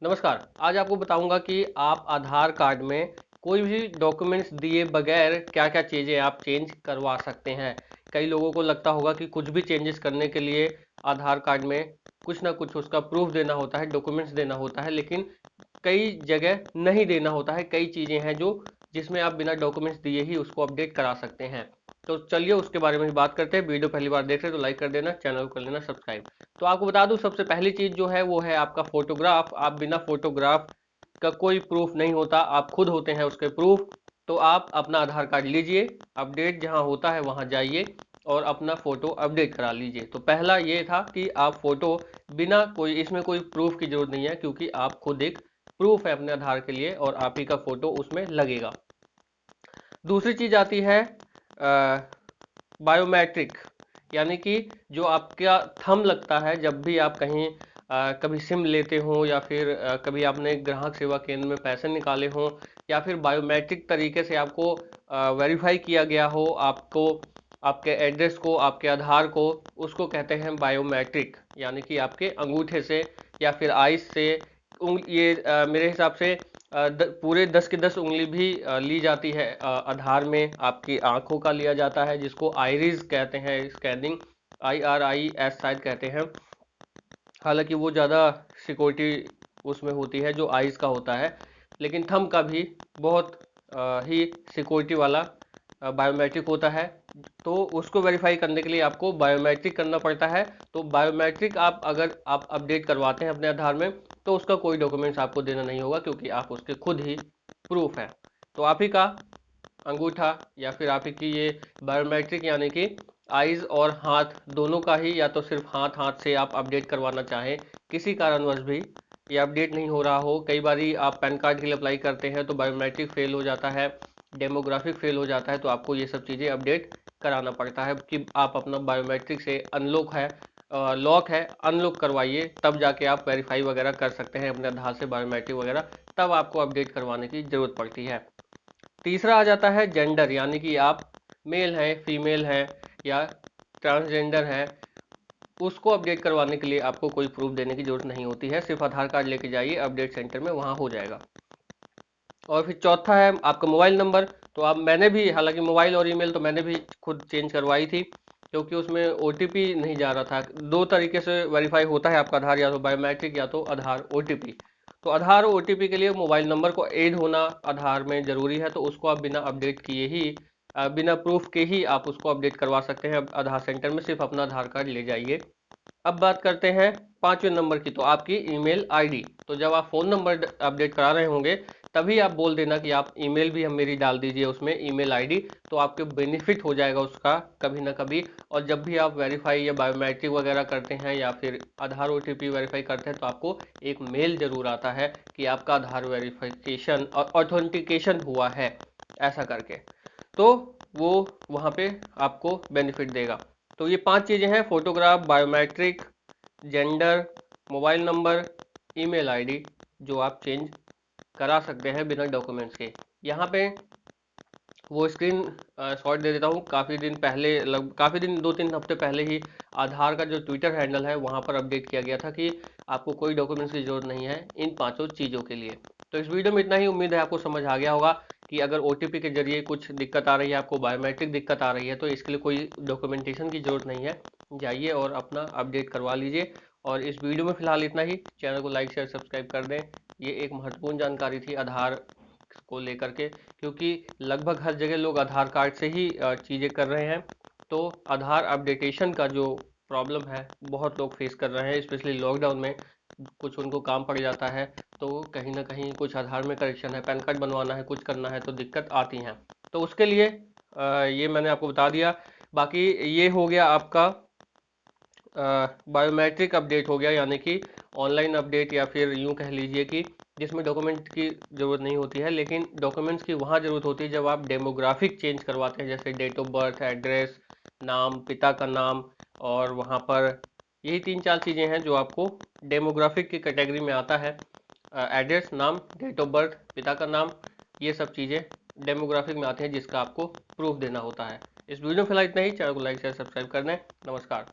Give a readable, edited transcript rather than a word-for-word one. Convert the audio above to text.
नमस्कार। आज आपको बताऊंगा कि आप आधार कार्ड में कोई भी डॉक्यूमेंट्स दिए बगैर क्या क्या चीज़ें आप चेंज करवा सकते हैं। कई लोगों को लगता होगा कि कुछ भी चेंजेस करने के लिए आधार कार्ड में कुछ ना कुछ उसका प्रूफ देना होता है, डॉक्यूमेंट्स देना होता है, लेकिन कई जगह नहीं देना होता है। कई चीज़ें हैं जो जिसमें आप बिना डॉक्यूमेंट्स दिए ही उसको अपडेट करा सकते हैं। तो चलिए उसके बारे में बात करते हैं। वीडियो पहली बार देख रहे हैं तो लाइक कर देना, चैनल को कर लेना सब्सक्राइब। तो आपको बता दूं, सबसे पहली चीज़ जो है वो है आपका फोटोग्राफ। आप बिना फोटोग्राफ का कोई प्रूफ नहीं होता, आप खुद होते हैं उसके प्रूफ। तो आप अपना आधार कार्ड लीजिए, अपडेट जहां होता है वहां जाइए और अपना फोटो अपडेट करा लीजिए। तो पहला ये था कि आप फोटो बिना कोई, इसमें कोई प्रूफ की जरूरत नहीं है क्योंकि आप खुद एक प्रूफ है अपने आधार के लिए और आप ही का फोटो उसमें लगेगा। दूसरी चीज आती है बायोमेट्रिक, यानी कि जो आपका थंब लगता है जब भी आप कहीं कभी सिम लेते हो या फिर कभी आपने ग्राहक सेवा केंद्र में पैसे निकाले हो या फिर बायोमेट्रिक तरीके से आपको वेरीफाई किया गया हो, आपको आपके एड्रेस को, आपके आधार को, उसको कहते हैं बायोमेट्रिक। यानी कि आपके अंगूठे से या फिर आइस से ये मेरे हिसाब से पूरे 10 के 10 उंगली भी ली जाती है। आधार में आपकी आंखों का लिया जाता है जिसको आइरिस कहते हैं, स्कैनिंग, IRIS शायद कहते हैं। हालांकि वो ज़्यादा सिक्योरिटी उसमें होती है जो आइस का होता है, लेकिन थंब का भी बहुत ही सिक्योरिटी वाला बायोमेट्रिक होता है। तो उसको वेरीफाई करने के लिए आपको बायोमेट्रिक करना पड़ता है। तो बायोमेट्रिक आप अगर आप अपडेट करवाते हैं अपने आधार में तो उसका कोई डॉक्यूमेंट्स आपको देना नहीं होगा क्योंकि आप उसके खुद ही प्रूफ है। तो आप ही का अंगूठा या फिर आप ही की ये बायोमेट्रिक, यानी कि आईज और हाथ दोनों का ही, या तो सिर्फ हाथ से आप अपडेट करवाना चाहें, किसी कारणवश भी ये अपडेट नहीं हो रहा हो। कई बारी आप पैन कार्ड के लिए अप्लाई करते हैं तो बायोमेट्रिक फेल हो जाता है, डेमोग्राफिक फेल हो जाता है, तो आपको ये सब चीज़ें अपडेट कराना पड़ता है कि आप अपना बायोमेट्रिक से अनलॉक है, लॉक है, अनलॉक करवाइए, तब जाके आप वेरीफाई वगैरह कर सकते हैं अपने आधार से बायोमेट्रिक वगैरह, तब आपको अपडेट करवाने की ज़रूरत पड़ती है। तीसरा आ जाता है जेंडर, यानी कि आप मेल हैं, फीमेल हैं या ट्रांसजेंडर हैं। उसको अपडेट करवाने के लिए आपको कोई प्रूफ देने की जरूरत नहीं होती है, सिर्फ आधार कार्ड लेके जाइए अपडेट सेंटर में, वहाँ हो जाएगा। और फिर चौथा है आपका मोबाइल नंबर। तो आप, मैंने भी, हालांकि मोबाइल और ईमेल तो मैंने भी खुद चेंज करवाई थी क्योंकि उसमें OTP नहीं जा रहा था। दो तरीके से वेरीफाई होता है आपका आधार, या तो बायोमेट्रिक या तो आधार OTP। तो आधार OTP के लिए मोबाइल नंबर को ऐड होना आधार में ज़रूरी है, तो उसको आप बिना अपडेट किए ही, बिना प्रूफ के ही आप उसको अपडेट करवा सकते हैं आधार सेंटर में, सिर्फ अपना आधार कार्ड ले जाइए। अब बात करते हैं पांचवें नंबर की, तो आपकी ईमेल आईडी। तो जब आप फ़ोन नंबर अपडेट करा रहे होंगे तभी आप बोल देना कि आप ईमेल भी हम मेरी डाल दीजिए उसमें, ईमेल आईडी, तो आपके बेनिफिट हो जाएगा उसका कभी ना कभी। और जब भी आप वेरीफाई या बायोमेट्रिक वगैरह करते हैं या फिर आधार OTP वेरीफाई करते हैं तो आपको एक मेल जरूर आता है कि आपका आधार वेरिफिकेशन और ऑथेंटिकेशन हुआ है, ऐसा करके। तो वो वहाँ पे आपको बेनिफिट देगा। तो ये 5 चीज़ें हैं: photograph, biometric, gender, mobile number, email ID, जो आप चेंज करा सकते हैं बिना डॉक्यूमेंट्स के। यहाँ पे वो स्क्रीन शॉट दे देता हूँ। काफ़ी दिन पहले, काफ़ी दिन, 2-3 हफ्ते पहले ही आधार का जो ट्विटर हैंडल है वहाँ पर अपडेट किया गया था कि आपको कोई डॉक्यूमेंट्स की ज़रूरत नहीं है इन 5 चीज़ों के लिए। तो इस वीडियो में इतना ही। उम्मीद है आपको समझ आ गया होगा कि अगर OTP के जरिए कुछ दिक्कत आ रही है, आपको बायोमेट्रिक दिक्कत आ रही है, तो इसके लिए कोई डॉक्यूमेंटेशन की ज़रूरत नहीं है, जाइए और अपना अपडेट करवा लीजिए। और इस वीडियो में फ़िलहाल इतना ही। चैनल को लाइक, शेयर, सब्सक्राइब कर दें। ये एक महत्वपूर्ण जानकारी थी आधार को लेकर के, क्योंकि लगभग हर जगह लोग आधार कार्ड से ही चीज़ें कर रहे हैं। तो आधार अपडेटेशन का जो प्रॉब्लम है बहुत लोग फेस कर रहे हैं, स्पेशली लॉकडाउन में कुछ उनको काम पड़ जाता है तो कहीं ना कहीं कुछ आधार में करेक्शन है, पैन कार्ड बनवाना है, कुछ करना है, तो दिक्कत आती हैं। तो उसके लिए ये मैंने आपको बता दिया। बाकी ये हो गया आपका बायोमेट्रिक अपडेट हो गया, यानी कि ऑनलाइन अपडेट, या फिर यूं कह लीजिए कि जिसमें डॉक्यूमेंट की ज़रूरत नहीं होती है, लेकिन डॉक्यूमेंट्स की वहाँ ज़रूरत होती है जब आप डेमोग्राफिक चेंज करवाते हैं, जैसे डेट ऑफ बर्थ, एड्रेस, नाम, पिता का नाम। और वहाँ पर यही 3-4 चीज़ें हैं जो आपको डेमोग्राफिक की कैटेगरी में आता है। एड्रेस, नाम, डेट ऑफ बर्थ, पिता का नाम, ये सब चीज़ें डेमोग्राफिक में आते हैं जिसका आपको प्रूफ देना होता है। इस वीडियो में फिलहाल इतना ही। चैनल को लाइक, शेयर, सब्सक्राइब कर दें। नमस्कार।